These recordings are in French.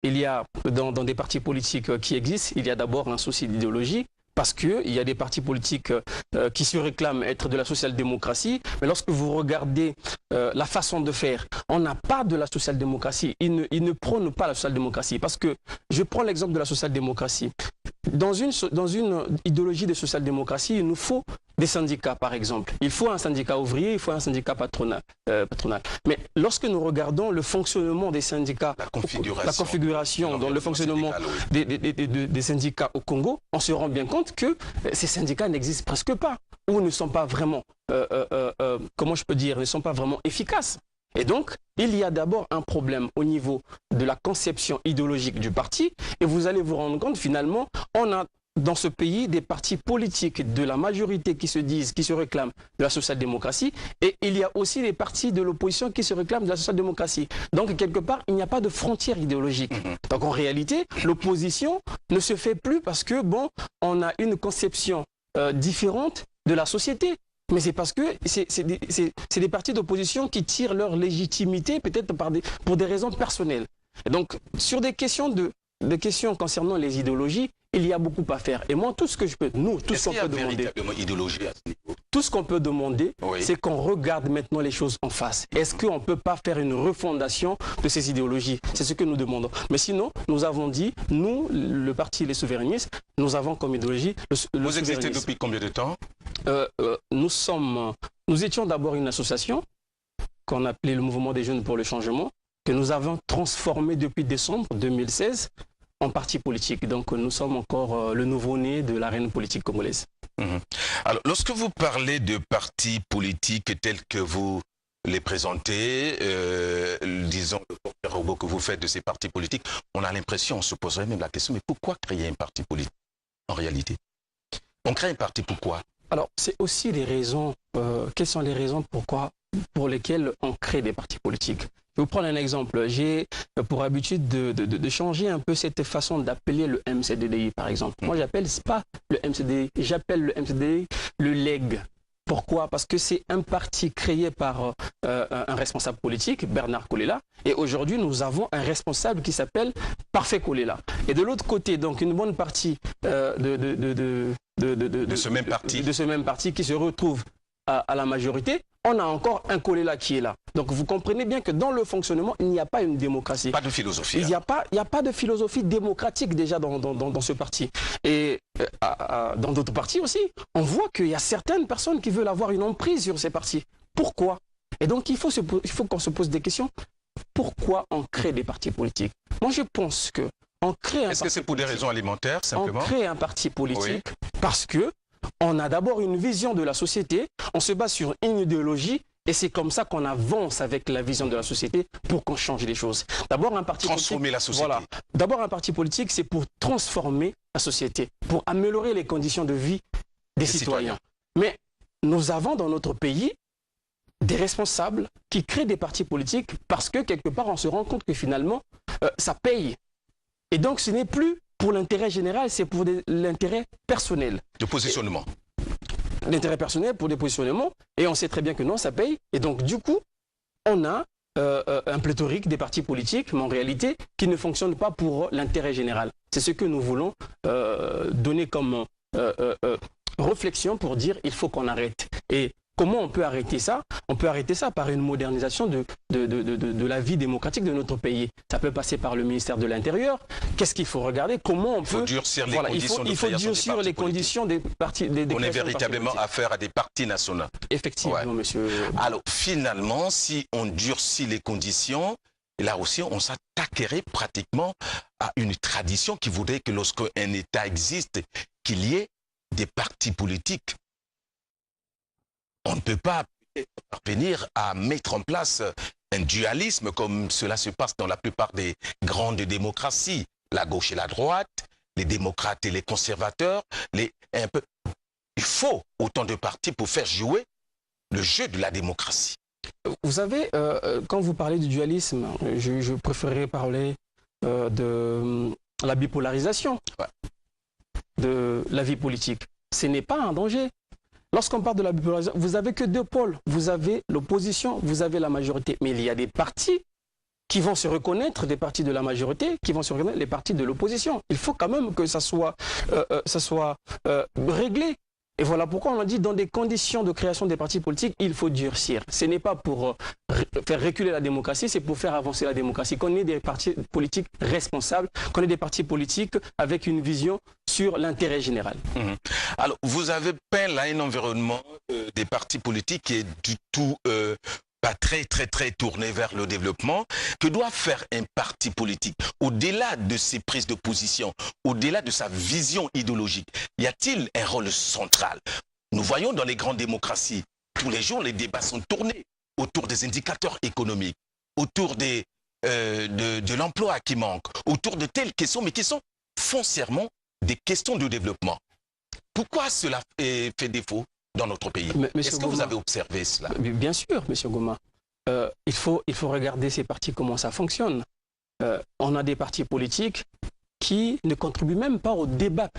il y a dans des partis politiques qui existent, il y a d'abord un souci d'idéologie. Parce qu'il y a des partis politiques qui se réclament être de la social-démocratie, mais lorsque vous regardez la façon de faire, on n'a pas de la social-démocratie. Ils ne prônent pas la social-démocratie. Parce que, je prends l'exemple de la social-démocratie. Dans une idéologie de social-démocratie, il nous faut des syndicats, par exemple. Il faut un syndicat ouvrier, il faut un syndicat patronal. Mais lorsque nous regardons le fonctionnement des syndicats, la configuration dans le fonctionnement des syndicats au Congo, on se rend bien compte que ces syndicats n'existent presque pas, ou ne sont pas vraiment, comment je peux dire, ne sont pas vraiment efficaces. Et donc, il y a d'abord un problème au niveau de la conception idéologique du parti, et vous allez vous rendre compte, finalement, on a dans ce pays des partis politiques de la majorité qui se réclament de la social-démocratie, et il y a aussi des partis de l'opposition qui se réclament de la social-démocratie. Donc, quelque part, il n'y a pas de frontière idéologique. Donc, en réalité, l'opposition ne se fait plus parce que, bon, on a une conception différente de la société. Mais c'est parce que c'est des partis d'opposition qui tirent leur légitimité peut-être pour des raisons personnelles. Et donc, sur des questions concernant les idéologies, il y a beaucoup à faire. Et moi, tout ce que je peux, tout ce qu'on peut demander, véritablement idéologie à ce niveau? Tout ce qu'on peut demander, c'est qu'on regarde maintenant les choses en face. Est-ce qu'on ne peut pas faire une refondation de ces idéologies? C'est ce que nous demandons. Mais sinon, nous avons dit, nous, le parti Les Souverainistes, nous avons comme idéologie le Vous existez depuis combien de temps? Nous étions d'abord une association qu'on appelait le Mouvement des Jeunes pour le Changement, que nous avons transformé depuis décembre 2016 en parti politique. Donc nous sommes encore le nouveau-né de l'arène politique congolaise. Alors, lorsque vous parlez de partis politiques tels que vous les présentez, disons le portrait robot que vous faites de ces partis politiques, on a l'impression, on se poserait même la question, mais pourquoi créer un parti politique en réalité? On crée un parti pourquoi? Alors, c'est aussi les raisons, quelles sont les raisons pour lesquelles on crée des partis politiques? Je vais vous prendre un exemple. J'ai pour habitude de changer un peu cette façon d'appeler le MCDDI, par exemple. Moi, j'appelle pas le MCDI, j'appelle le MCDI le LEG. Pourquoi? Parce que c'est un parti créé par un responsable politique, Bernard Kolela, et aujourd'hui, nous avons un responsable qui s'appelle Parfait Kolela. Et de l'autre côté, donc, une bonne partie de ce même parti qui se retrouve à la majorité, on a encore un Kolela qui est là. Donc vous comprenez bien que dans le fonctionnement, il n'y a pas une démocratie. Pas de philosophie. Il n'y a pas de philosophie démocratique déjà dans ce parti. Et dans d'autres partis aussi, on voit qu'il y a certaines personnes qui veulent avoir une emprise sur ces partis. Pourquoi? Et donc il faut qu'on se pose des questions. Pourquoi on crée des partis politiques? Moi je pense que on crée un Est-ce que c'est pour des raisons alimentaires simplement? On crée un parti politique parce que on a d'abord une vision de la société, on se base sur une idéologie et c'est comme ça qu'on avance avec la vision de la société pour qu'on change les choses. D'abord un parti transformer la société. Voilà. D'abord un parti politique, c'est pour transformer la société, pour améliorer les conditions de vie des citoyens. Mais nous avons dans notre pays des responsables qui créent des partis politiques parce que quelque part on se rend compte que finalement ça paye. Et donc ce n'est plus pour l'intérêt général, c'est pour l'intérêt personnel. De positionnement. L'intérêt personnel pour des positionnements. Et on sait très bien que non, ça paye. Et donc, du coup, on a un pléthorique des partis politiques, mais en réalité, qui ne fonctionnent pas pour l'intérêt général. C'est ce que nous voulons donner comme réflexion pour dire il faut qu'on arrête. Et comment on peut arrêter ça? On peut arrêter ça par une modernisation de la vie démocratique de notre pays. Ça peut passer par le ministère de l'Intérieur. Qu'est-ce qu'il faut regarder? Comment on peut... Il faut durcir les conditions de il faut durcir les conditions des partis. On est véritablement affaire à des partis nationaux. Effectivement, monsieur. Alors, finalement, si on durcit les conditions, là aussi, on s'attaquerait pratiquement à une tradition qui voudrait que lorsqu'un État existe, qu'il y ait des partis politiques. On ne peut pas parvenir à mettre en place un dualisme comme cela se passe dans la plupart des grandes démocraties. La gauche et la droite, les démocrates et les conservateurs. Il faut autant de partis pour faire jouer le jeu de la démocratie. Vous savez, quand vous parlez du dualisme, je préférerais parler de la bipolarisation de la vie politique. Ce n'est pas un danger. Lorsqu'on parle de la bipolarisation, vous n'avez que deux pôles. Vous avez l'opposition, vous avez la majorité. Mais il y a des partis qui vont se reconnaître des partis de la majorité, qui vont se reconnaître les partis de l'opposition. Il faut quand même que ça soit réglé. Et voilà pourquoi on a dit dans des conditions de création des partis politiques, il faut durcir. Ce n'est pas pour faire reculer la démocratie, c'est pour faire avancer la démocratie. Qu'on ait des partis politiques responsables, qu'on ait des partis politiques avec une vision sur l'intérêt général. Alors, vous avez peint là un environnement des partis politiques qui est du tout pas très tourné vers le développement. Que doit faire un parti politique au-delà de ses prises de position, au-delà de sa vision idéologique? Y a-t-il un rôle central? Nous voyons dans les grandes démocraties, tous les jours, les débats sont tournés autour des indicateurs économiques, autour de l'emploi qui manque, autour de telles questions, mais qui sont foncièrement des questions de développement. Pourquoi cela fait défaut dans notre pays? Est-ce que vous avez observé cela? Bien sûr, M. Goma. Il faut regarder ces partis, comment ça fonctionne. On a des partis politiques qui ne contribuent même pas au débat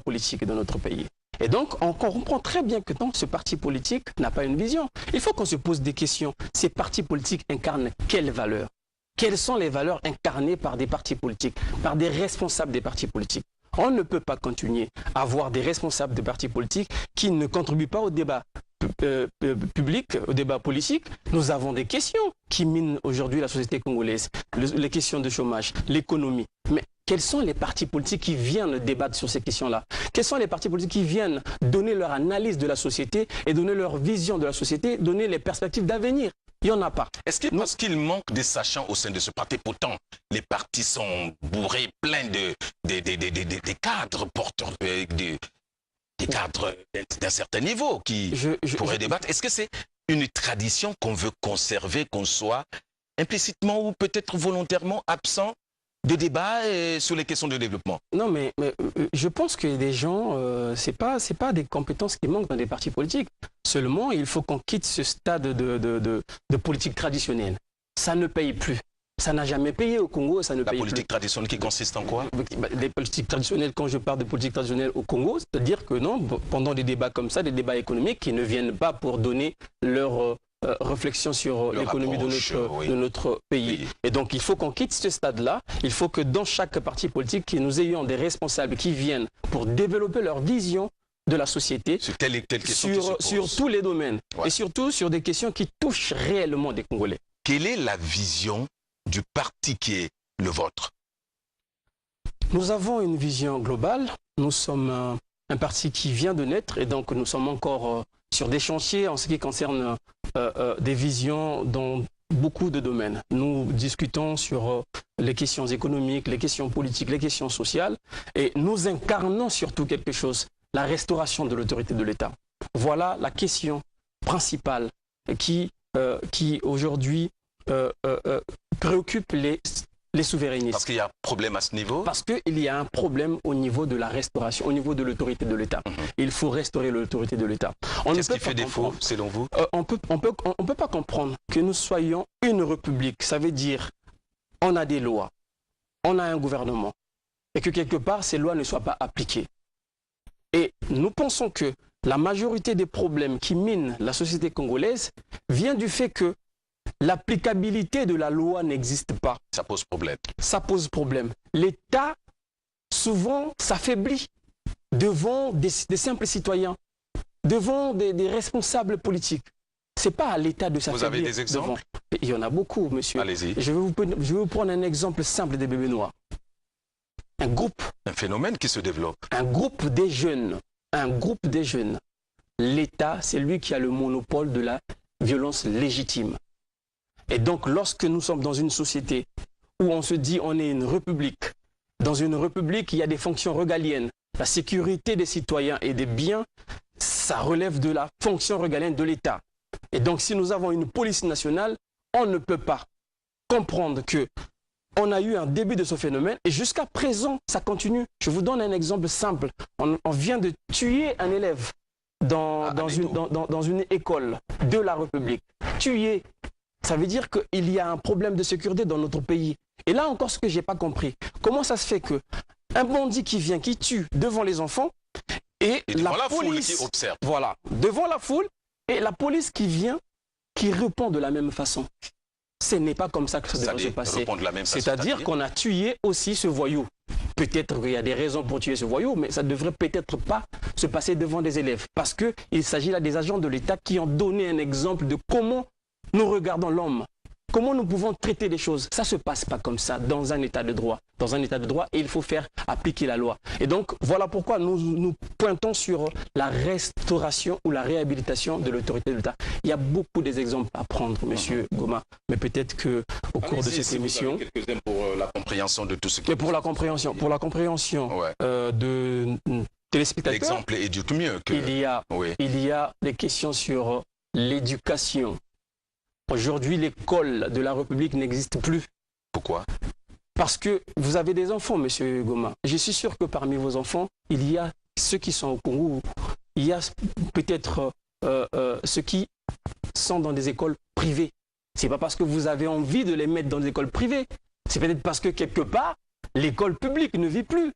politique de notre pays. Et donc, on comprend très bien que ce parti politique n'a pas une vision. Il faut qu'on se pose des questions. Ces partis politiques incarnent quelles valeurs? Quelles sont les valeurs incarnées par des partis politiques, par des responsables des partis politiques? On ne peut pas continuer à avoir des responsables de partis politiques qui ne contribuent pas au débat public, au débat politique. Nous avons des questions qui minent aujourd'hui la société congolaise, les questions de chômage, l'économie. Mais quels sont les partis politiques qui viennent débattre sur ces questions-là? Quels sont les partis politiques qui viennent donner leur analyse de la société et donner leur vision de la société, donner les perspectives d'avenir? Il n'y en a pas. Est-ce que parce qu'il manque des sachants au sein de ce parti, pourtant les partis sont bourrés, pleins de cadres porteurs, des cadres d'un certain niveau qui pourraient débattre? Est-ce que c'est une tradition qu'on veut conserver, qu'on soit implicitement ou peut-être volontairement absent de débat sur les questions de développement? Non, mais je pense que les gens, c'est pas des compétences qui manquent dans des partis politiques. Seulement, il faut qu'on quitte ce stade de politique traditionnelle. Ça ne paye plus. Ça n'a jamais payé au Congo, ça ne paye plus. La politique traditionnelle qui consiste en quoi? Les politiques traditionnelles, quand je parle de politique traditionnelle au Congo, c'est-à-dire que non, pendant des débats comme ça, des débats économiques qui ne viennent pas pour donner leur réflexion sur l'économie de notre pays. Et donc, il faut qu'on quitte ce stade-là. Il faut que dans chaque parti politique, que nous ayons des responsables qui viennent pour développer leur vision de la société sur tous les domaines. Ouais. Et surtout sur des questions qui touchent réellement des Congolais. Quelle est la vision du parti qui est le vôtre? Nous avons une vision globale. Nous sommes un parti qui vient de naître et donc nous sommes encore sur des chantiers en ce qui concerne des visions dans beaucoup de domaines. Nous discutons sur les questions économiques, les questions politiques, les questions sociales et nous incarnons surtout quelque chose, la restauration de l'autorité de l'État. Voilà la question principale qui aujourd'hui préoccupe les souverainistes. Parce qu'il y a un problème à ce niveau? Parce qu'il y a un problème au niveau de la restauration, au niveau de l'autorité de l'État. Il faut restaurer l'autorité de l'État. Qu'est-ce qui fait défaut, selon vous? On peut pas comprendre que nous soyons une république. Ça veut dire on a des lois, on a un gouvernement, et que quelque part, ces lois ne soient pas appliquées. Et nous pensons que la majorité des problèmes qui minent la société congolaise vient du fait que l'applicabilité de la loi n'existe pas. Ça pose problème. Ça pose problème. L'État, souvent, s'affaiblit devant des simples citoyens, devant des responsables politiques. Ce n'est pas à l'État de s'affaiblir. Vous avez des exemples? Il y en a beaucoup, monsieur. Allez-y. Je vais vous prendre un exemple simple des bébés noirs. Un groupe. Un phénomène qui se développe. Un groupe des jeunes. Un groupe des jeunes. L'État, c'est lui qui a le monopole de la violence légitime. Et donc, lorsque nous sommes dans une société où on se dit on est une république, dans une république, il y a des fonctions régaliennes. La sécurité des citoyens et des biens, ça relève de la fonction régalienne de l'État. Et donc, si nous avons une police nationale, on ne peut pas comprendre qu'on a eu un début de ce phénomène et jusqu'à présent, ça continue. Je vous donne un exemple simple. On vient de tuer un élève dans une école de la République. Tuer. Ça veut dire qu'il y a un problème de sécurité dans notre pays. Et là encore, ce que je n'ai pas compris, comment ça se fait qu'un bandit qui vient, qui tue devant les enfants, et la police foule qui observe. Voilà, devant la foule, et la police qui vient, qui répond de la même façon. ce n'est pas comme ça que ça devrait se passer. C'est-à-dire qu'on a tué aussi ce voyou. Peut-être qu'il y a des raisons pour tuer ce voyou, mais ça ne devrait peut-être pas se passer devant des élèves. Parce qu'il s'agit là des agents de l'État qui ont donné un exemple de comment nous regardons l'homme. Comment nous pouvons traiter les choses. Ça ne se passe pas comme ça dans un état de droit. Dans un état de droit, il faut faire appliquer la loi. Et donc, voilà pourquoi nous pointons sur la restauration ou la réhabilitation de l'autorité de l'État. Il y a beaucoup d'exemples à prendre, M. Goma. Mais peut-être qu'au cours de cette émission... quelques-uns pour la compréhension de tout ce qui... Pour la compréhension de téléspectateurs... L'exemple est du tout mieux que... Il y a des questions sur l'éducation. Aujourd'hui, l'école de la République n'existe plus. Pourquoi? Parce que vous avez des enfants, M. Goma. Je suis sûr que parmi vos enfants, il y a ceux qui sont au Congo, il y a peut-être ceux qui sont dans des écoles privées. Ce n'est pas parce que vous avez envie de les mettre dans des écoles privées. C'est peut-être parce que quelque part, l'école publique ne vit plus.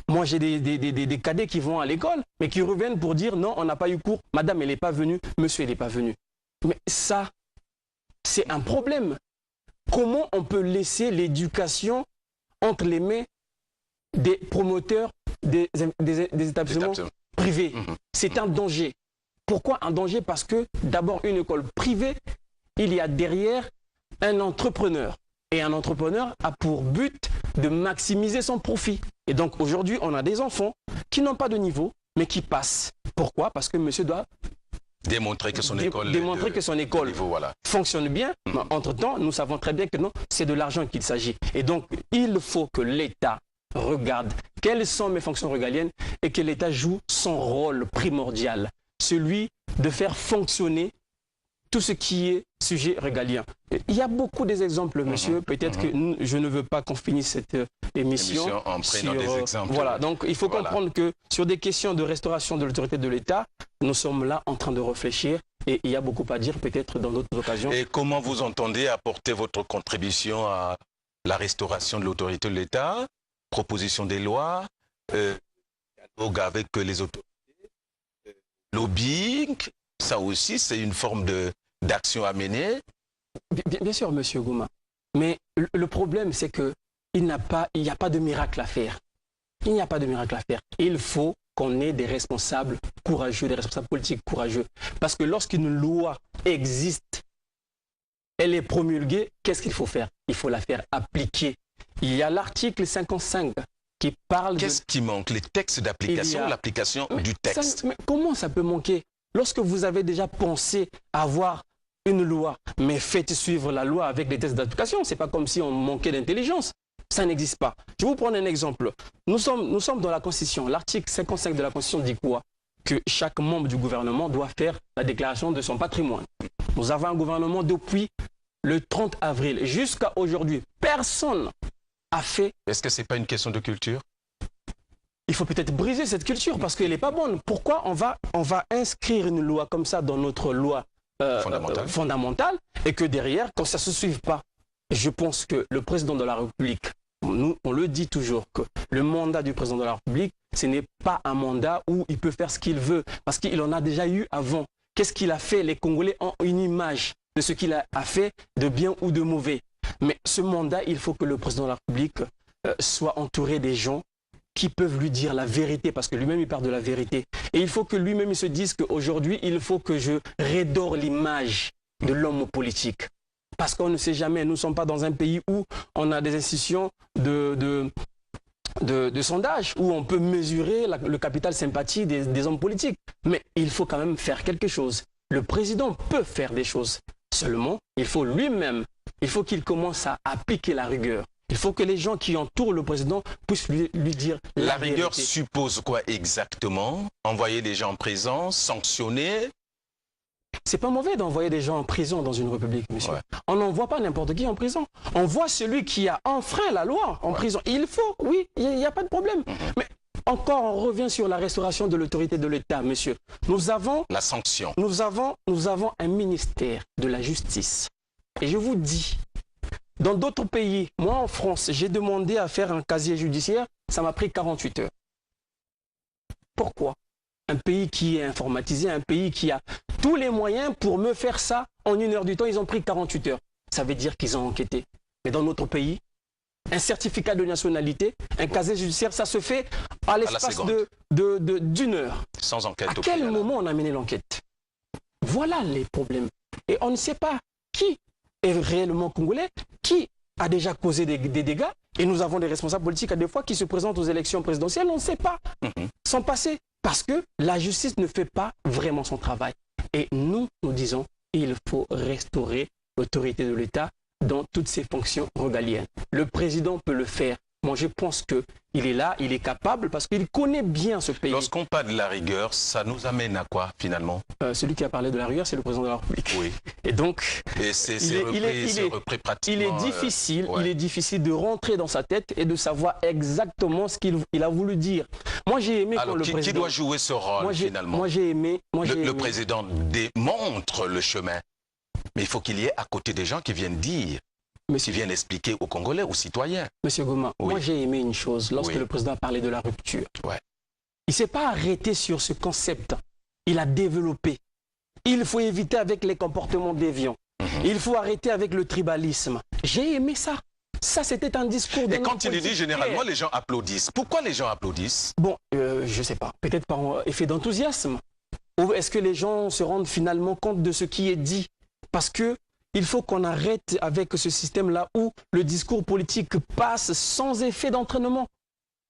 Moi, j'ai des cadets qui vont à l'école, mais qui reviennent pour dire non, on n'a pas eu cours. Madame, elle n'est pas venue. Monsieur, elle n'est pas venu. Mais ça... c'est un problème. Comment on peut laisser l'éducation entre les mains des promoteurs des établissements privés? C'est un danger. Pourquoi un danger? Parce que d'abord, une école privée, il y a derrière un entrepreneur. Et un entrepreneur a pour but de maximiser son profit. Et donc aujourd'hui, on a des enfants qui n'ont pas de niveau, mais qui passent. Pourquoi? Parce que monsieur doit... démontrer que son école, niveau, voilà, fonctionne bien. Mais entre-temps, nous savons très bien que non, c'est de l'argent qu'il s'agit. Et donc, il faut que l'État regarde quelles sont mes fonctions régaliennes et que l'État joue son rôle primordial, celui de faire fonctionner tout ce qui est sujet régalien. Il y a beaucoup d'exemples, monsieur. Peut-être que je ne veux pas qu'on finisse cette émission en prenant des exemples. Voilà, donc il faut comprendre que sur des questions de restauration de l'autorité de l'État, nous sommes là en train de réfléchir et il y a beaucoup à dire peut-être dans d'autres occasions. Et comment vous entendez apporter votre contribution à la restauration de l'autorité de l'État, proposition des lois, dialogue avec les autorités, lobbying, ça aussi c'est une forme d'action à mener? Bien sûr, M. Goma. Mais le problème, c'est qu'il n'y a pas de miracle à faire. Il n'y a pas de miracle à faire. Il faut qu'on ait des responsables courageux, des responsables politiques courageux. Parce que lorsqu'une loi existe, elle est promulguée, qu'est-ce qu'il faut faire? Il faut la faire appliquer. Il y a l'article 55 qui parle Qu'est-ce qui manque? Les textes d'application, l'application du texte. Mais comment ça peut manquer? Lorsque vous avez déjà pensé avoir une loi, mais faites suivre la loi avec les textes d'application, ce n'est pas comme si on manquait d'intelligence. Ça n'existe pas. Je vais vous prendre un exemple. Nous sommes dans la Constitution. L'article 55 de la Constitution dit quoi? Que chaque membre du gouvernement doit faire la déclaration de son patrimoine. Nous avons un gouvernement depuis le 30 avril jusqu'à aujourd'hui. Personne n'a fait... Est-ce que ce n'est pas une question de culture? Il faut peut-être briser cette culture parce qu'elle n'est pas bonne. Pourquoi on va inscrire une loi comme ça dans notre loi fondamentale et que derrière, quand ça ne se suive pas? Je pense que le président de la République, on le dit toujours, que le mandat du président de la République, ce n'est pas un mandat où il peut faire ce qu'il veut parce qu'il en a déjà eu avant. Qu'est-ce qu'il a fait? Les Congolais ont une image de ce qu'il a fait de bien ou de mauvais. Mais ce mandat, il faut que le président de la République soit entouré des gens qui peuvent lui dire la vérité, parce que lui-même il parle de la vérité. Et il faut que lui-même il se dise qu'aujourd'hui, il faut que je redore l'image de l'homme politique. Parce qu'on ne sait jamais, nous ne sommes pas dans un pays où on a des institutions de sondage, où on peut mesurer le capital sympathie des hommes politiques. Mais il faut quand même faire quelque chose. Le président peut faire des choses. Seulement, il faut lui-même, il faut qu'il commence à appliquer la rigueur. Il faut que les gens qui entourent le président puissent lui dire la rigueur vérité. Suppose quoi exactement? Envoyer des gens en prison, sanctionner? C'est pas mauvais d'envoyer des gens en prison dans une république, monsieur. Ouais. On n'envoie pas n'importe qui en prison. On voit celui qui a enfreint la loi en prison. Il faut, oui, il n'y a pas de problème. Mais encore, on revient sur la restauration de l'autorité de l'État, monsieur. Nous avons... La sanction. Nous avons un ministère de la justice. Et je vous dis... Dans d'autres pays, moi en France, j'ai demandé à faire un casier judiciaire, ça m'a pris 48 heures. Pourquoi? Un pays qui est informatisé, un pays qui a tous les moyens pour me faire ça en 1 heure du temps, ils ont pris 48 heures. ça veut dire qu'ils ont enquêté. Mais dans notre pays, un certificat de nationalité, un casier judiciaire, ça se fait à l'espace d'une heure. Sans enquête. À quel moment on a mené l'enquête? Voilà les problèmes. Et on ne sait pas qui est réellement congolais, qui a déjà causé des dégâts. Et nous avons des responsables politiques à des fois qui se présentent aux élections présidentielles, on ne sait pas, sans passer. Parce que la justice ne fait pas vraiment son travail. Et nous disons, il faut restaurer l'autorité de l'État dans toutes ses fonctions régaliennes. Le président peut le faire. Moi, je pense qu'il est là, il est capable, parce qu'il connaît bien ce pays. Lorsqu'on parle de la rigueur, ça nous amène à quoi, finalement? Celui qui a parlé de la rigueur, c'est le président de la République. Oui. Et donc, c'est repris pratiquement. Il est difficile de rentrer dans sa tête et de savoir exactement ce qu'il a voulu dire. Moi, j'ai aimé quand le président... Qui doit jouer ce rôle, finalement? Moi, j'ai aimé... Le président démontre le chemin. Mais il faut qu'il y ait à côté des gens qui viennent dire, qui viennent expliquer aux Congolais, aux citoyens. Monsieur Goma, moi j'ai aimé une chose lorsque le président a parlé de la rupture. Ouais. Il ne s'est pas arrêté sur ce concept. Il a développé. Il faut éviter avec les comportements déviants. Il faut arrêter avec le tribalisme. J'ai aimé ça. Ça, c'était un discours... Et quand il le dit, généralement, les gens applaudissent. Pourquoi les gens applaudissent? Bon, je ne sais pas. Peut-être par effet d'enthousiasme. Ou est-ce que les gens se rendent finalement compte de ce qui est dit? Parce que il faut qu'on arrête avec ce système-là où le discours politique passe sans effet d'entraînement.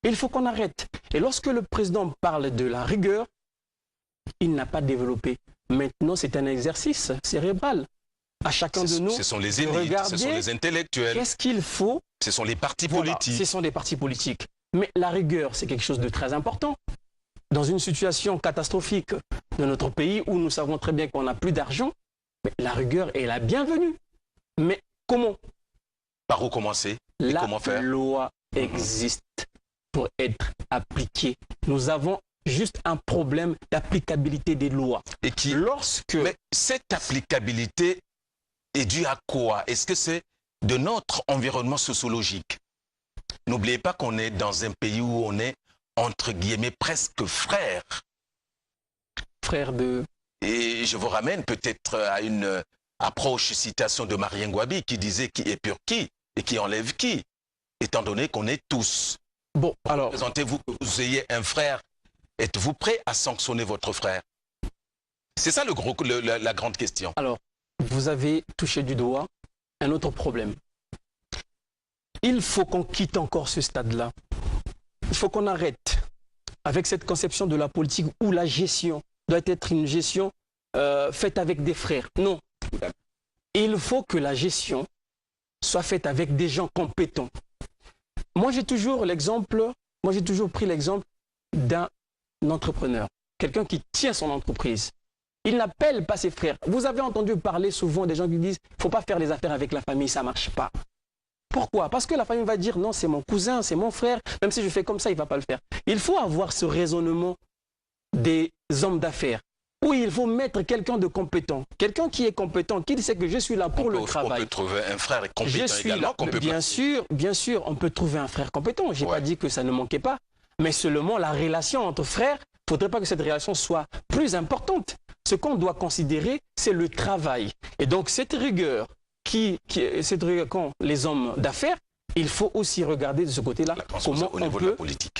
Il faut qu'on arrête. Et lorsque le président parle de la rigueur, il n'a pas développé. Maintenant, c'est un exercice cérébral. À chacun de nous, ce sont les élites, ce sont les intellectuels. Qu'est-ce qu'il faut? Ce sont les partis politiques. Ce sont des partis politiques. Mais la rigueur, c'est quelque chose de très important. Dans une situation catastrophique de notre pays où nous savons très bien qu'on n'a plus d'argent, la rigueur est la bienvenue. Mais comment? Par où commencer? Et comment faire? La loi existe pour être appliquée. Nous avons juste un problème d'applicabilité des lois. Et Mais cette applicabilité est due à quoi? Est-ce que c'est de notre environnement sociologique? N'oubliez pas qu'on est dans un pays où on est, entre guillemets, presque frères. Frères de... Et je vous ramène peut-être à une approche, citation de Marien Ngouabi qui disait qui est pur qui et qui enlève qui, étant donné qu'on est tous. Bon, alors... Présentez-vous, vous ayez un frère, êtes-vous prêt à sanctionner votre frère? C'est ça la grande question. Alors, vous avez touché du doigt un autre problème. Il faut qu'on quitte encore ce stade-là. Il faut qu'on arrête avec cette conception de la politique où la gestion doit être une gestion faite avec des frères. Non. Il faut que la gestion soit faite avec des gens compétents. Moi, j'ai toujours pris l'exemple d'un entrepreneur, quelqu'un qui tient son entreprise. Il n'appelle pas ses frères. Vous avez entendu parler souvent des gens qui disent « il ne faut pas faire les affaires avec la famille, ça ne marche pas ». Pourquoi? Parce que la famille va dire « non, c'est mon cousin, c'est mon frère, même si je fais comme ça, il ne va pas le faire ». Il faut avoir ce raisonnement des hommes d'affaires, où il faut mettre quelqu'un de compétent. Quelqu'un qui est compétent, qui sait que je suis là pour le travail. On peut trouver un frère compétent également. Bien sûr, on peut trouver un frère compétent. Je n'ai pas dit que ça ne manquait pas. Mais seulement la relation entre frères, il ne faudrait pas que cette relation soit plus importante. Ce qu'on doit considérer, c'est le travail. Et donc cette rigueur, quand les hommes d'affaires, il faut aussi regarder de ce côté-là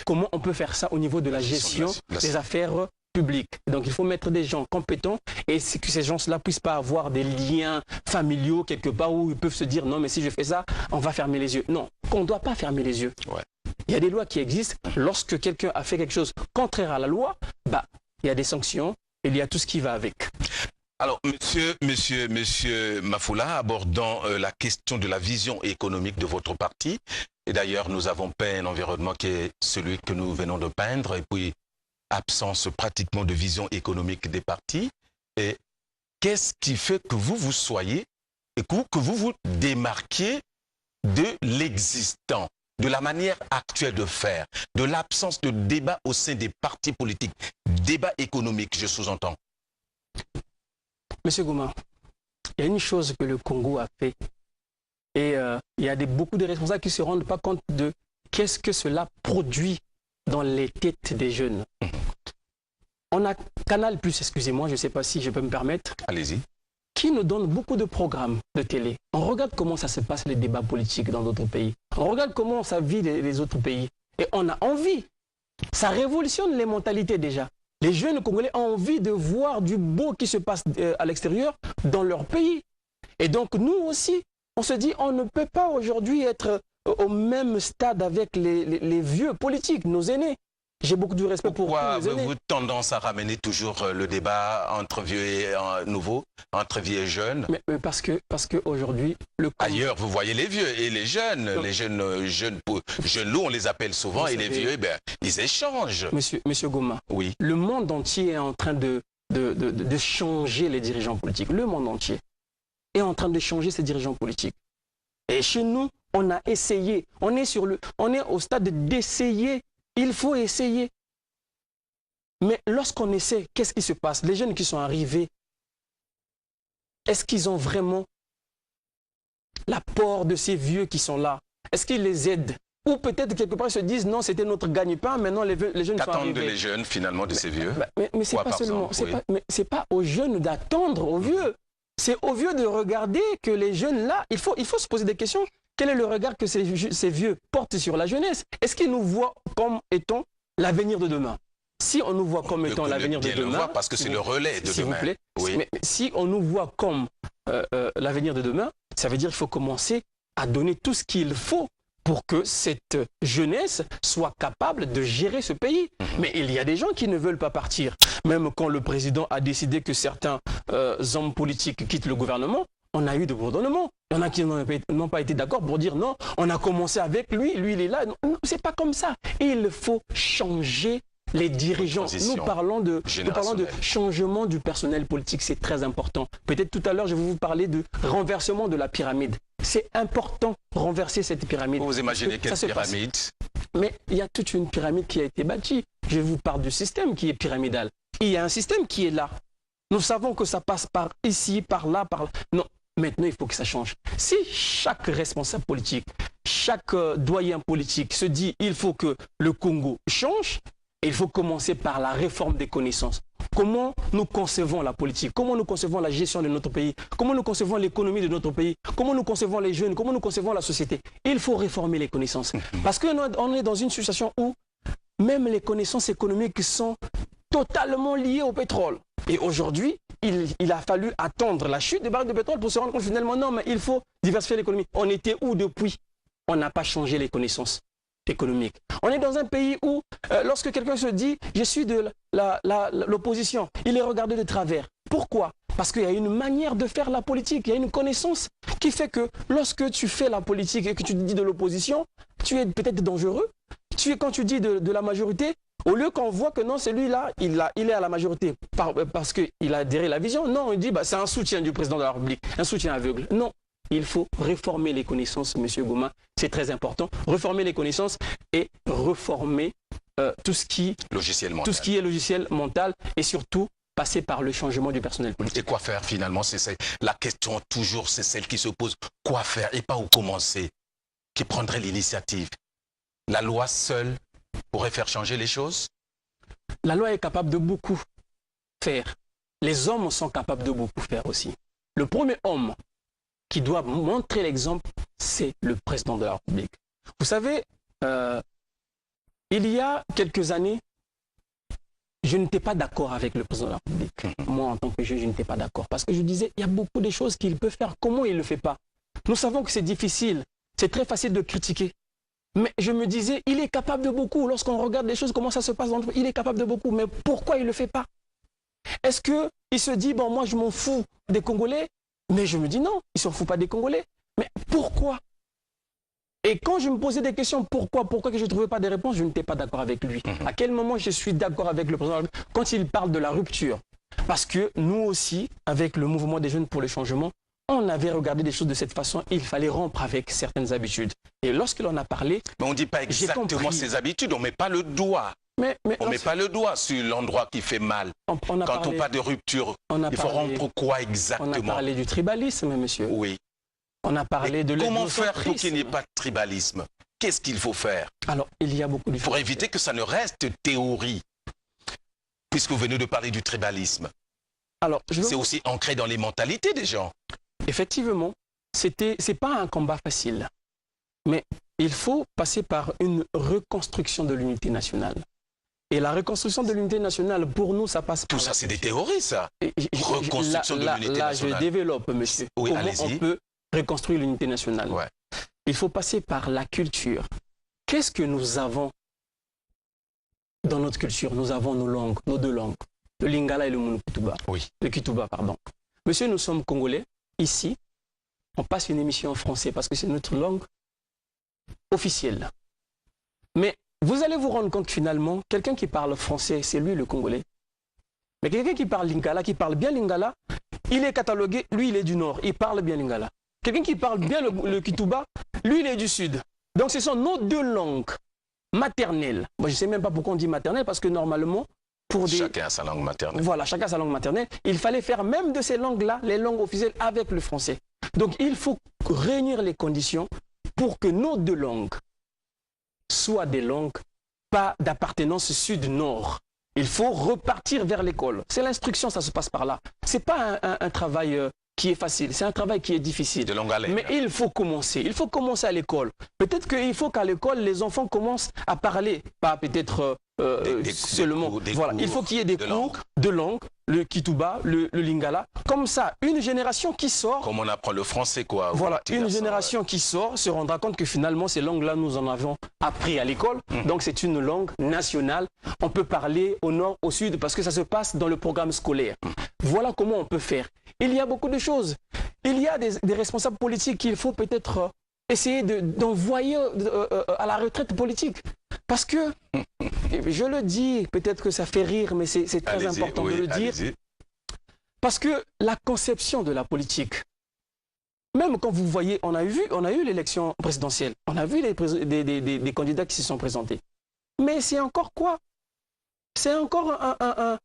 comment on peut faire ça au niveau de la gestion des affaires publiques. Donc il faut mettre des gens compétents et que ces gens-là ne puissent pas avoir des liens familiaux quelque part où ils peuvent se dire non mais si je fais ça, on va fermer les yeux. Non, qu'on ne doit pas fermer les yeux. Ouais. Il y a des lois qui existent. Lorsque quelqu'un a fait quelque chose contraire à la loi, il y a des sanctions et il y a tout ce qui va avec. Alors, monsieur Mafoula, abordant la question de la vision économique de votre parti, et d'ailleurs, nous avons peint un environnement qui est celui que nous venons de peindre, et puis absence pratiquement de vision économique des partis. Et qu'est-ce qui fait que vous soyez, et que vous vous démarquiez de l'existant, de la manière actuelle de faire, de l'absence de débat au sein des partis politiques, débat économique, je sous-entends? Monsieur Goma, il y a une chose que le Congo a fait et il y a beaucoup de responsables qui ne se rendent pas compte de qu'est-ce que cela produit dans les têtes des jeunes. On a Canal+, excusez-moi, je ne sais pas si je peux me permettre. Allez-y. qui nous donne beaucoup de programmes de télé. On regarde comment ça se passe les débats politiques dans d'autres pays. On regarde comment ça vit les autres pays. Et on a envie. Ça révolutionne les mentalités déjà. Les jeunes Congolais ont envie de voir du beau qui se passe à l'extérieur dans leur pays. Et donc nous aussi, on se dit on ne peut pas aujourd'hui être au même stade avec les vieux politiques, nos aînés. J'ai beaucoup de respect pour Pourquoi tous les aînés. avez-vous tendance à ramener toujours le débat entre vieux et nouveaux, entre vieux et jeunes? Mais parce que aujourd'hui, Ailleurs, vous voyez les vieux et les jeunes. Les jeunes loups, on les appelle souvent, vous et les savez, vieux, ben, ils échangent. Monsieur Goma, Oui. le monde entier est en train de changer les dirigeants politiques. Le monde entier est en train de changer ses dirigeants politiques. Et chez nous, on a essayé. On est au stade d'essayer. Il faut essayer. Mais lorsqu'on essaie, qu'est-ce qui se passe? Les jeunes qui sont arrivés, est-ce qu'ils ont vraiment l'apport de ces vieux qui sont là? Est-ce qu'ils les aident? Ou peut-être quelque part ils se disent non, c'était notre gagne-pain, maintenant les jeunes sont arrivés. Qu'attendent les jeunes finalement de ces vieux? Mais c'est pas seulement, c'est pas aux jeunes d'attendre aux vieux. C'est aux vieux de regarder que les jeunes là, il faut se poser des questions. Quel est le regard que ces vieux portent sur la jeunesse? Est-ce qu'ils nous voient comme étant l'avenir de demain? Si on nous voit comme étant l'avenir de demain... Parce que c'est le relais de demain. S'il vous plaît. Oui. Mais si on nous voit comme l'avenir de demain, ça veut dire qu'il faut commencer à donner tout ce qu'il faut pour que cette jeunesse soit capable de gérer ce pays. Mais il y a des gens qui ne veulent pas partir. Même quand le président a décidé que certains hommes politiques quittent le gouvernement, on a eu de bourdonnements. Il y en a qui n'ont pas été d'accord pour dire non, on a commencé avec lui, lui il est là. Non, c'est pas comme ça. Il faut changer les dirigeants. Nous parlons de changement du personnel politique, c'est très important. Peut-être tout à l'heure, je vais vous parler de renversement de la pyramide. C'est important de renverser cette pyramide. Vous imaginez quelle pyramide? Mais il y a toute une pyramide qui a été bâtie. Je vous parle du système qui est pyramidal. Il y a un système qui est là. Nous savons que ça passe par ici, par là, par là. Non, maintenant il faut que ça change. Si chaque responsable politique, chaque doyen politique se dit il faut que le Congo change, il faut commencer par la réforme des connaissances. Comment nous concevons la politique? Comment nous concevons la gestion de notre pays? Comment nous concevons l'économie de notre pays? Comment nous concevons les jeunes? Comment nous concevons la société? Il faut réformer les connaissances. Parce qu'on est dans une situation où même les connaissances économiques sont totalement liées au pétrole. Et aujourd'hui, il a fallu attendre la chute des barils de pétrole pour se rendre compte finalement, non, mais il faut diversifier l'économie. On était où depuis? On n'a pas changé les connaissances économiques. On est dans un pays où, lorsque quelqu'un se dit « je suis de l'opposition », il est regardé de travers. Pourquoi? Parce qu'il y a une manière de faire la politique, il y a une connaissance qui fait que lorsque tu fais la politique et que tu dis de l'opposition, tu es peut-être dangereux. Quand tu dis de la majorité, au lieu qu'on voit que non, celui-là, il est à la majorité parce qu'il a adhéré à la vision, non, on dit bah, c'est un soutien du président de la République, un soutien aveugle. Non. Il faut réformer les connaissances, M. Goma, c'est très important. Réformer les connaissances et reformer tout ce qui est logiciel mental et surtout passer par le changement du personnel politique. Et quoi faire finalement? C'est la question toujours, c'est celle qui se pose. Quoi faire et pas où commencer? Qui prendrait l'initiative? La loi seule pourrait faire changer les choses? La loi est capable de beaucoup faire. Les hommes sont capables de beaucoup faire aussi. Le premier homme qui doit montrer l'exemple, c'est le président de la République. Vous savez, il y a quelques années, je n'étais pas d'accord avec le président de la République. Moi, en tant que juge, je n'étais pas d'accord. Parce que je disais, il y a beaucoup de choses qu'il peut faire. Comment il ne le fait pas? Nous savons que c'est difficile. C'est très facile de critiquer. Mais je me disais, il est capable de beaucoup. Lorsqu'on regarde les choses, comment ça se passe, il est capable de beaucoup. Mais pourquoi il ne le fait pas? Est-ce qu'il se dit, bon, moi, je m'en fous des Congolais? Mais je me dis non, il ne s'en fout pas des Congolais. Mais pourquoi? Et quand je me posais des questions, pourquoi que je ne trouvais pas des réponses, je n'étais pas d'accord avec lui. À quel moment je suis d'accord avec le président? Quand il parle de la rupture. Parce que nous aussi, avec le mouvement des jeunes pour le changement, on avait regardé des choses de cette façon, il fallait rompre avec certaines habitudes. Et lorsqu'il en a parlé... Mais on ne dit pas exactement ces habitudes, on ne met pas le doigt. On ne met pas le doigt sur l'endroit qui fait mal. Quand on parle de rupture, il faut rompre quoi exactement? On a parlé du tribalisme, monsieur. Oui. On a parlé de comment faire pour qu'il n'y ait pas de tribalisme? Qu'est-ce qu'il faut faire? Alors, il y a beaucoup de choses. Pour éviter que ça ne reste théorie, puisque vous venez de parler du tribalisme. Alors, c'est aussi ancré dans les mentalités des gens. Effectivement, c'est pas un combat facile. Mais il faut passer par une reconstruction de l'unité nationale. Et la reconstruction de l'unité nationale, pour nous, ça passe par... Tout ça, c'est des théories, ça. Reconstruction de l'unité nationale. Là, je développe, monsieur. Oui, comment on peut reconstruire l'unité nationale? Ouais. Il faut passer par la culture. Qu'est-ce que nous avons dans notre culture? Nous avons nos langues, nos deux langues. Le Lingala et le Mounoukutuba. Oui. Le Kituba, pardon. Monsieur, nous sommes Congolais. Ici, on passe une émission en français parce que c'est notre langue officielle. Mais vous allez vous rendre compte finalement, quelqu'un qui parle français, c'est lui le Congolais. Mais quelqu'un qui parle Lingala, qui parle bien Lingala, il est catalogué, lui il est du Nord, il parle bien Lingala. Quelqu'un qui parle bien le Kituba, lui il est du Sud. Donc ce sont nos deux langues maternelles. Moi je ne sais même pas pourquoi on dit maternelle, parce que normalement, pour des... Chacun a sa langue maternelle. Voilà, chacun a sa langue maternelle. Il fallait faire même de ces langues-là, les langues officielles avec le français. Donc il faut réunir les conditions pour que nos deux langues soient des langues pas d'appartenance sud-nord. Il faut repartir vers l'école. C'est l'instruction, ça se passe par là. Ce n'est pas un travail qui est facile, c'est un travail qui est difficile. De longue haleine. Mais il faut commencer. Il faut commencer à l'école. Peut-être qu'il faut qu'à l'école, les enfants commencent à parler, pas peut-être seulement. Voilà. Il faut qu'il y ait des cours de langue, le Kituba, le Lingala. Comme ça, une génération qui sort... Comme on apprend le français, quoi. Voilà, une génération qui sort se rendra compte que finalement, ces langues-là, nous en avons appris à l'école. Donc, c'est une langue nationale. On peut parler au nord, au sud, parce que ça se passe dans le programme scolaire. Voilà comment on peut faire. Il y a beaucoup de choses. Il y a des responsables politiques qu'il faut peut-être essayer d'envoyer à la retraite politique. Parce que, je le dis, peut-être que ça fait rire, mais c'est très important de le dire. Parce que la conception de la politique, même quand vous voyez, on a eu l'élection présidentielle, on a vu des candidats qui se sont présentés. Mais c'est encore quoi? C'est encore un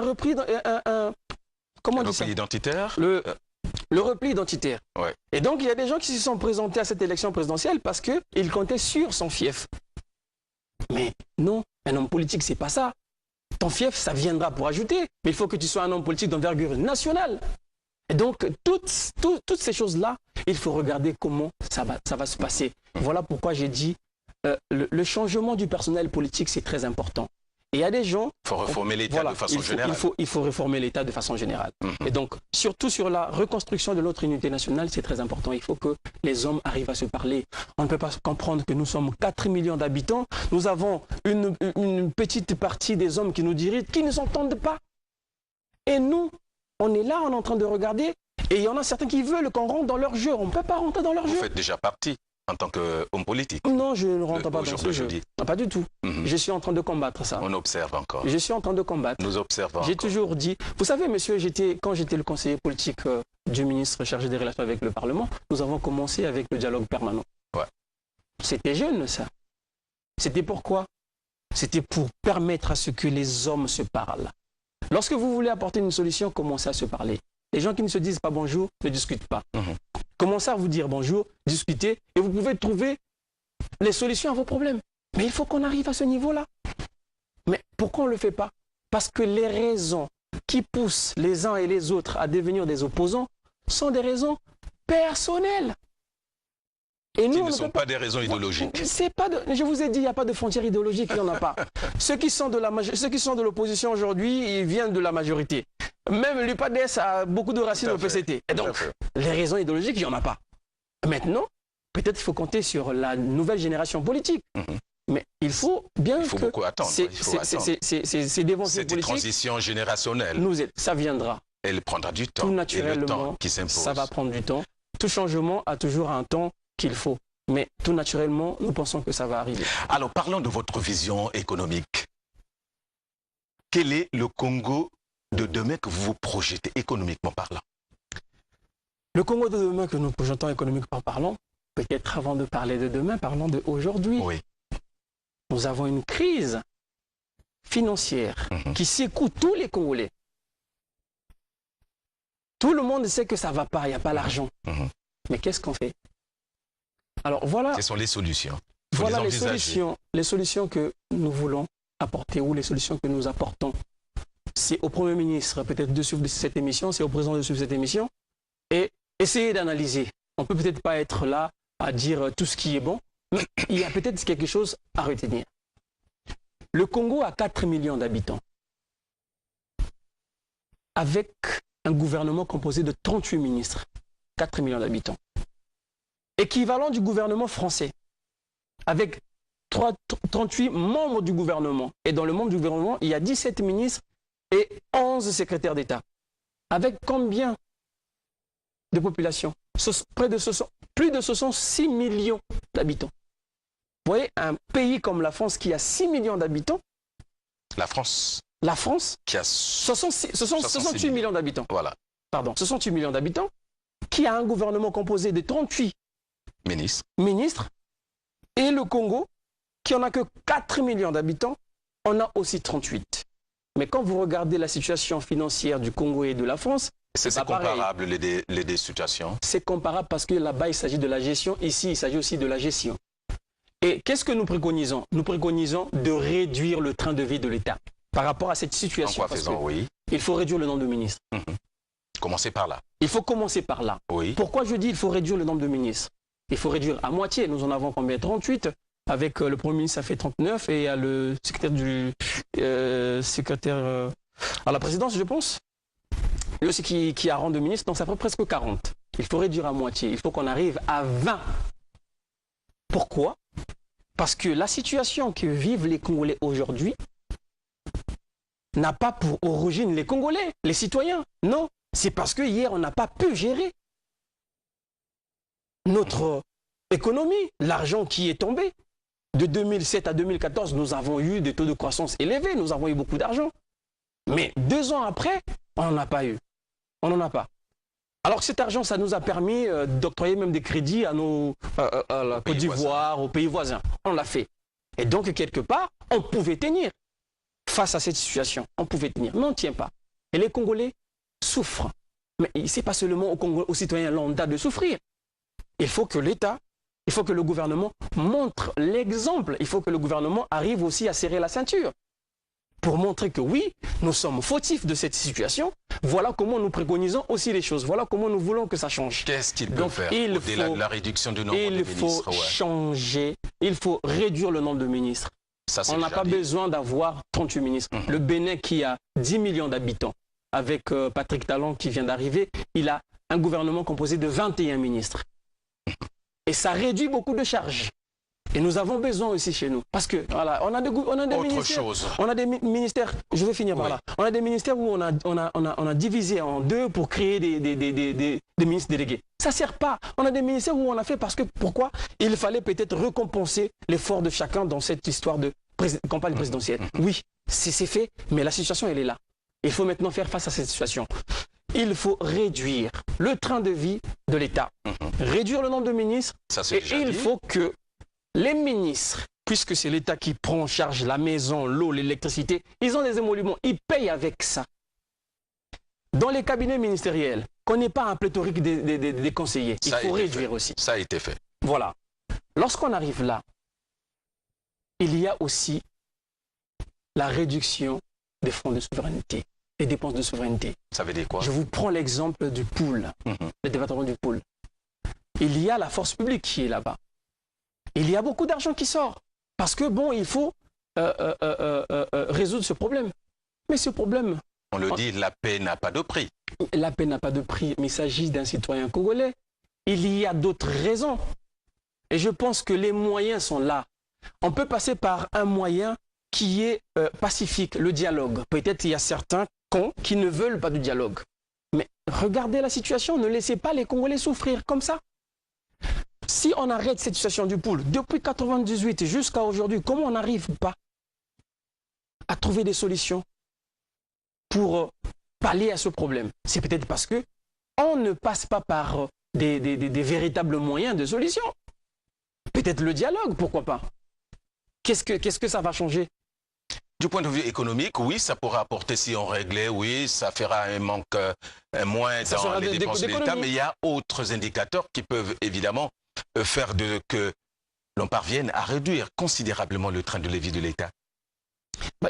repli, comment on dit ça? Repli identitaire? Le repli identitaire. Ouais. Et donc, il y a des gens qui se sont présentés à cette élection présidentielle parce qu'ils comptaient sur son fief. Mais non, un homme politique, c'est pas ça. Ton fief, ça viendra pour ajouter. Mais il faut que tu sois un homme politique d'envergure nationale. Et donc, toutes ces choses-là, il faut regarder comment ça va se passer. Voilà pourquoi j'ai dit, le changement du personnel politique, c'est très important. Et il y a des gens... Il faut réformer l'État de façon générale. Il faut réformer l'État de façon générale. Et donc, surtout sur la reconstruction de notre unité nationale, c'est très important. Il faut que les hommes arrivent à se parler. On ne peut pas comprendre que nous sommes 4 millions d'habitants. Nous avons une petite partie des hommes qui nous dirigent, qui ne s'entendent pas. Et nous, on est là, on est en train de regarder. Et il y en a certains qui veulent qu'on rentre dans leur jeu. On ne peut pas rentrer dans leur jeu. Vous faites déjà partie en tant qu'homme politique? Non, je ne rentre pas dans ce jeu. Non, pas du tout. Je suis en train de combattre ça. On observe encore. Je suis en train de combattre. Nous observons. J'ai toujours dit... Vous savez, monsieur, quand j'étais le conseiller politique du ministre chargé des relations avec le Parlement, nous avons commencé avec le dialogue permanent. Ouais. C'était jeune, ça. C'était pourquoi? C'était pour permettre à ce que les hommes se parlent. Lorsque vous voulez apporter une solution, commencez à se parler. Les gens qui ne se disent pas bonjour ne discutent pas. Commencez à vous dire bonjour, discutez, et vous pouvez trouver les solutions à vos problèmes. Mais il faut qu'on arrive à ce niveau-là. Mais pourquoi on ne le fait pas? Parce que les raisons qui poussent les uns et les autres à devenir des opposants sont des raisons personnelles. Et nous, qui ne sont pas des raisons idéologiques. Je vous ai dit, il n'y a pas de frontières idéologiques, il n'y en a pas. Ceux qui sont de l'opposition aujourd'hui, ils viennent de la majorité. Même l'UPADES a beaucoup de racines au PCT. Et donc, les raisons idéologiques, il n'y en a pas. Maintenant, peut-être il faut compter sur la nouvelle génération politique. Mais il faut bien que... beaucoup attendre. C'est devant ces politiques... Cette transition générationnelle. Ça viendra. Elle prendra du temps. Tout naturellement, et le temps qui s'impose. Ça va prendre du temps. Tout changement a toujours un temps qu'il faut. Mais tout naturellement, nous pensons que ça va arriver. Alors, parlons de votre vision économique. Quel est le Congo de demain que vous vous projetez économiquement parlant? Le Congo de demain que nous projetons économiquement parlant, peut-être avant de parler de demain, parlons d'aujourd'hui. Oui. Nous avons une crise financière qui secoue tous les Congolais. Tout le monde sait que ça ne va pas, il n'y a pas l'argent. Mais qu'est-ce qu'on fait? Alors voilà. Quelles sont les solutions? Voilà les solutions que nous voulons apporter ou les solutions que nous apportons. c'est au Premier ministre peut-être de suivre cette émission, c'est au président de suivre cette émission et essayer d'analyser. On ne peut peut-être pas être là à dire tout ce qui est bon, mais il y a peut-être quelque chose à retenir. Le Congo a 4 millions d'habitants, avec un gouvernement composé de 38 ministres, 4 millions d'habitants. Équivalent du gouvernement français, avec 38 membres du gouvernement. Et dans le membre du gouvernement, il y a 17 ministres et 11 secrétaires d'État. Avec combien de population? Plus de 66 millions d'habitants. Vous voyez, un pays comme la France qui a 6 millions d'habitants. La France qui a 68 millions d'habitants. Voilà. Pardon, 68 millions d'habitants, qui a un gouvernement composé de 38 ministres. Et le Congo, qui en a que 4 millions d'habitants, en a aussi 38. Mais quand vous regardez la situation financière du Congo et de la France, c'est comparable les deux situations. C'est comparable parce que là-bas, il s'agit de la gestion. Ici, il s'agit aussi de la gestion. Et qu'est-ce que nous préconisons? Nous préconisons de réduire le train de vie de l'État par rapport à cette situation. En quoi faisant, oui. Il faut réduire le nombre de ministres. Commencer par là. Il faut commencer par là. Oui. Pourquoi je dis il faut réduire le nombre de ministres? Il faut réduire à moitié. Nous en avons combien? 38. Avec le Premier ministre, ça fait 39. Et il y a le secrétaire à la présidence, je pense. Lui aussi qui a rang de ministre. Donc ça fait presque 40. Il faut réduire à moitié. Il faut qu'on arrive à 20. Pourquoi? Parce que la situation que vivent les Congolais aujourd'hui n'a pas pour origine les Congolais, les citoyens. Non, c'est parce que hier, on n'a pas pu gérer notre économie, l'argent qui est tombé. De 2007 à 2014, nous avons eu des taux de croissance élevés, nous avons eu beaucoup d'argent. Mais 2 ans après, on n'en a pas eu. On n'en a pas. Alors que cet argent, ça nous a permis d'octroyer même des crédits à la Côte d'Ivoire, aux pays voisins. On l'a fait. Et donc, quelque part, on pouvait tenir. Face à cette situation, on pouvait tenir. Mais on ne tient pas. Et les Congolais souffrent. Mais ce n'est pas seulement aux citoyens lambda de souffrir. Il faut que l'État, il faut que le gouvernement montre l'exemple. Il faut que le gouvernement arrive aussi à serrer la ceinture. Pour montrer que oui, nous sommes fautifs de cette situation. Voilà comment nous préconisons aussi les choses. Voilà comment nous voulons que ça change. Qu'est-ce qu'il peut faire au-delà de la réduction du nombre de ministres? Il faut changer, il faut réduire le nombre de ministres. Ça, on n'a pas besoin d'avoir 38 ministres. Le Bénin qui a 10 millions d'habitants, avec Patrick Talon qui vient d'arriver, il a un gouvernement composé de 21 ministres. Et ça réduit beaucoup de charges. Et nous avons besoin aussi chez nous. Parce que, voilà, on a des ministères. On a des ministères, je vais finir par là. On a des ministères où on a divisé en deux pour créer des ministres délégués. Ça ne sert pas. On a des ministères où on a fait parce que, pourquoi? Il fallait peut-être récompenser l'effort de chacun dans cette histoire de campagne présidentielle. Oui, c'est fait, mais la situation, elle est là. Il faut maintenant faire face à cette situation. Il faut réduire le train de vie de l'État. Réduire le nombre de ministres. Et il faut que les ministres, puisque c'est l'État qui prend en charge la maison, l'eau, l'électricité, ils ont des émoluments, ils payent avec ça. Dans les cabinets ministériels, qu'on n'ait pas un pléthorique des conseillers, il faut réduire aussi. Ça a été fait. Voilà. Lorsqu'on arrive là, il y a aussi la réduction des fonds de souveraineté, des dépenses de souveraineté. Ça veut dire quoi? Je vous prends l'exemple du pool, le département du pool. Il y a la force publique qui est là-bas. Il y a beaucoup d'argent qui sort. Parce que, bon, il faut résoudre ce problème. Mais ce problème... On le dit, la paix n'a pas de prix. La paix n'a pas de prix, mais il s'agit d'un citoyen congolais. Il y a d'autres raisons. Et je pense que les moyens sont là. On peut passer par un moyen qui est pacifique, le dialogue. Peut-être il y a certains cons qui ne veulent pas du dialogue. Mais regardez la situation, ne laissez pas les Congolais souffrir comme ça. Si on arrête cette situation du pool, depuis 1998 jusqu'à aujourd'hui, comment on n'arrive pas à trouver des solutions pour pallier à ce problème? C'est peut-être parce qu'on ne passe pas par des véritables moyens de solution. Peut-être le dialogue, pourquoi pas? Qu'est-ce que ça va changer? Du point de vue économique, oui, ça pourra apporter, si on réglait, oui, ça fera un manque moins dans les dépenses de l'État, mais il y a autres indicateurs qui peuvent évidemment faire que l'on parvienne à réduire considérablement le train de vie de l'État.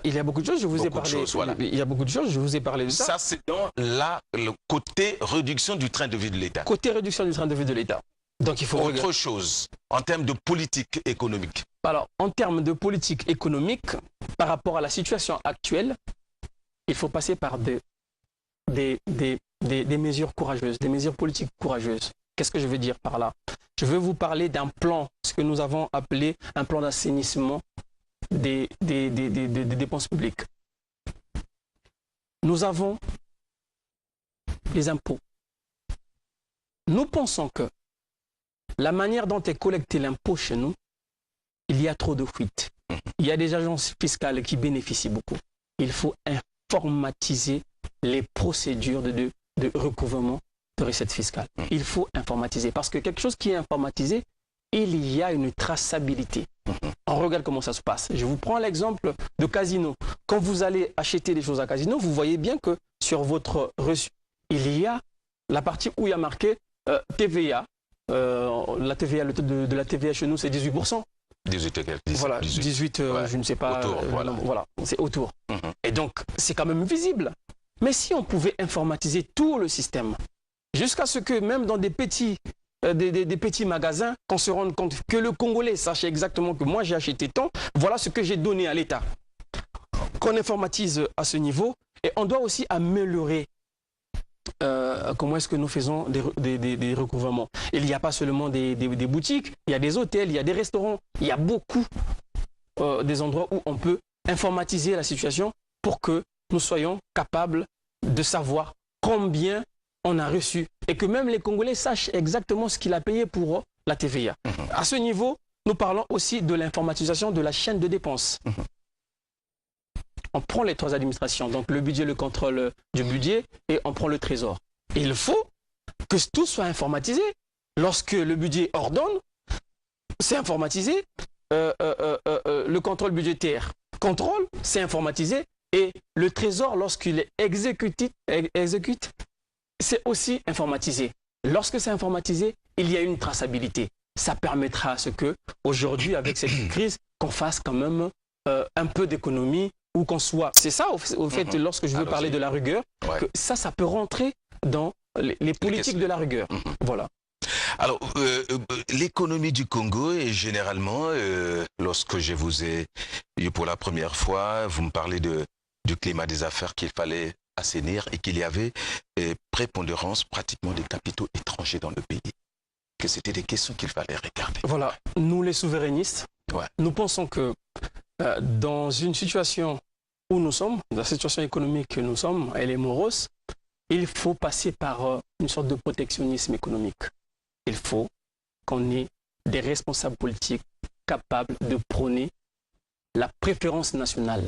Il y a beaucoup de choses, je vous ai parlé. Voilà. Il y a beaucoup de choses, je vous ai parlé de ça. Ça, c'est dans le côté réduction du train de vie de l'État. Côté réduction du train de vie de l'État. Donc il faut autre chose, en termes de politique économique. Alors, en termes de politique économique, par rapport à la situation actuelle, il faut passer par des mesures courageuses, des mesures politiques courageuses. Qu'est-ce que je veux dire par là? Je veux vous parler d'un plan, ce que nous avons appelé un plan d'assainissement des dépenses publiques. Nous avons les impôts. Nous pensons que la manière dont est collecté l'impôt chez nous, il y a trop de fuites. Il y a des agences fiscales qui bénéficient beaucoup. Il faut informatiser les procédures de recouvrement de recettes fiscales. Il faut informatiser parce que quelque chose qui est informatisé, il y a une traçabilité. On regarde comment ça se passe. Je vous prends l'exemple de Casino. Quand vous allez acheter des choses à Casino, vous voyez bien que sur votre reçu, il y a la partie où il y a marqué TVA. La TVA, le taux de la TVA chez nous, c'est 18%. 18, voilà, 18 ouais, je ne sais pas. Autour, voilà, c'est autour. Et donc, c'est quand même visible. Mais si on pouvait informatiser tout le système, jusqu'à ce que même dans des petits magasins, qu'on se rende compte que le Congolais sache exactement que moi j'ai acheté tant, voilà ce que j'ai donné à l'État. Qu'on informatise à ce niveau, et on doit aussi améliorer comment est-ce que nous faisons des recouvrements. Il n'y a pas seulement des boutiques, il y a des hôtels, il y a des restaurants, il y a beaucoup des endroits où on peut informatiser la situation pour que nous soyons capables de savoir combien on a reçu et que même les Congolais sachent exactement ce qu'il a payé pour la TVA. À ce niveau, nous parlons aussi de l'informatisation de la chaîne de dépenses. On prend les trois administrations, donc le budget, le contrôle du budget, et on prend le trésor. Et il faut que tout soit informatisé. Lorsque le budget ordonne, c'est informatisé. Le contrôle budgétaire contrôle, c'est informatisé. Et le trésor, lorsqu'il exécute, c'est aussi informatisé. Lorsque c'est informatisé, il y a une traçabilité. Ça permettra à ce que, aujourd'hui, avec cette crise, qu'on fasse quand même un peu d'économie, ou qu'on soit... C'est ça, au fait, lorsque je veux parler de la rigueur, que ça peut rentrer dans les politiques de la rigueur. Voilà. Alors, l'économie du Congo, et généralement, lorsque je vous ai eu pour la première fois, vous me parlez du climat des affaires qu'il fallait assainir et qu'il y avait prépondérance pratiquement des capitaux étrangers dans le pays. Que c'était des questions qu'il fallait regarder. Voilà. Nous, les souverainistes, nous pensons que dans une situation où nous sommes, dans la situation économique que nous sommes, elle est morose, il faut passer par une sorte de protectionnisme économique. Il faut qu'on ait des responsables politiques capables de prôner la préférence nationale.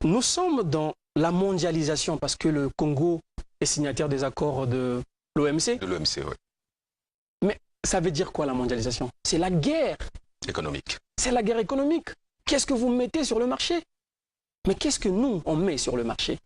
Nous sommes dans la mondialisation parce que le Congo est signataire des accords de l'OMC. De l'OMC, oui. Mais ça veut dire quoi la mondialisation? C'est la guerre économique. C'est la guerre économique. Qu'est-ce que vous mettez sur le marché? Mais qu'est-ce que nous, on met sur le marché?